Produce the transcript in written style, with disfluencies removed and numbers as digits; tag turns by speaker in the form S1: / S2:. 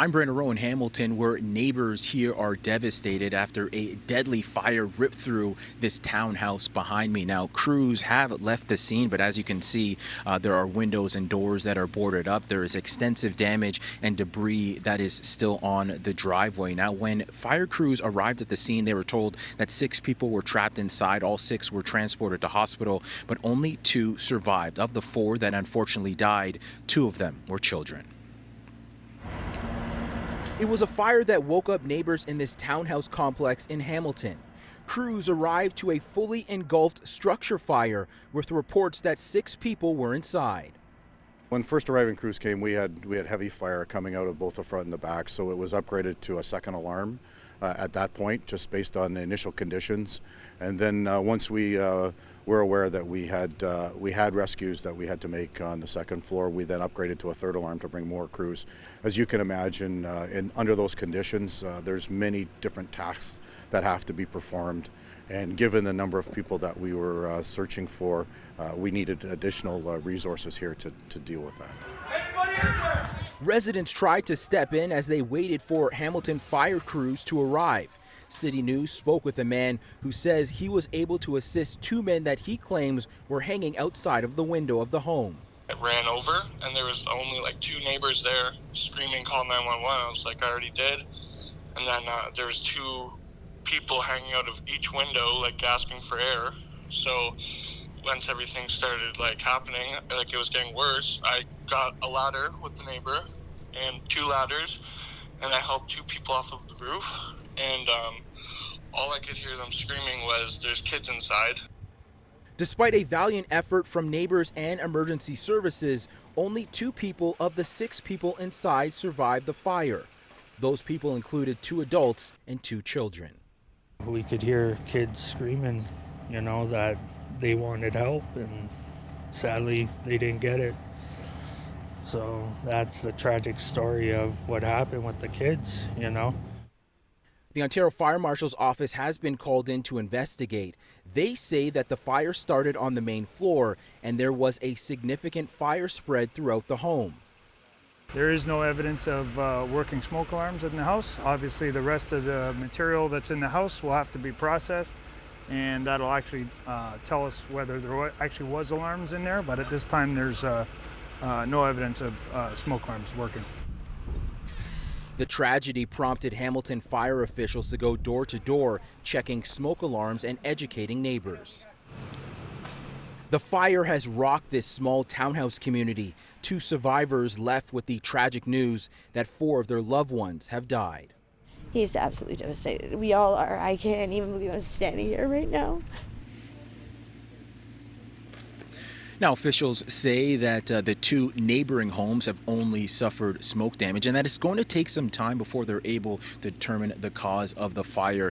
S1: I'm Rowe in Hamilton, where neighbors here are devastated after a deadly fire ripped through this townhouse behind me. Now, crews have left the scene, but as you can see, there are windows and doors that are boarded up. There is extensive damage and debris that is still on the driveway. Now, when fire crews arrived at the scene, they were told that 6 people were trapped inside. All 6 were transported to hospital, but only 2 survived. Of the 4 that unfortunately died, 2 of them were children. It was a fire that woke up neighbors in this townhouse complex in Hamilton. Crews arrived to a fully engulfed structure fire with reports that 6 people were inside.
S2: When first arriving crews came, we had heavy fire coming out of both the front and the back, so it was upgraded to a second alarm at that point, just based on the initial conditions. And then once we were aware that we had rescues that we had to make on the second floor, we then upgraded to a third alarm to bring more crews. As you can imagine, under those conditions, there's many different tasks that have to be performed. And given the number of people that we were searching for, we needed additional resources here to deal with that.
S1: Residents tried to step in as they waited for Hamilton fire crews to arrive. City News spoke with a man who says he was able to assist 2 men that he claims were hanging outside of the window of the home.
S3: I ran over and there was only like 2 neighbors there screaming, "Call 911." I was like, I already did. And then there was 2 people hanging out of each window, like gasping for air. So once everything started like happening, like it was getting worse, I got a ladder with the neighbor and 2 ladders, and I helped 2 people off of the roof. And all I could hear them screaming was, "There's kids inside."
S1: Despite a valiant effort from neighbors and emergency services, only 2 people of the 6 people inside survived the fire. Those people included 2 adults and 2 children.
S4: We could hear kids screaming, that they wanted help, and sadly they didn't get it. So that's the tragic story of what happened with the kids.
S1: The Ontario Fire Marshal's office has been called in to investigate. They say that the fire started on the main floor and there was a significant fire spread throughout the home.
S5: There is no evidence of working smoke alarms in the house. Obviously, the rest of the material that's in the house will have to be processed, and that'll actually tell us whether there actually was alarms in there, but at this time there's no evidence of smoke alarms working.
S1: The tragedy prompted Hamilton fire officials to go door to door, checking smoke alarms and educating neighbors. The fire has rocked this small townhouse community. 2 survivors left with the tragic news that 4 of their loved ones have died.
S6: He's absolutely devastated. We all are. I can't even believe I'm standing here right now.
S1: Now, officials say that the 2 neighboring homes have only suffered smoke damage and that it's going to take some time before they're able to determine the cause of the fire.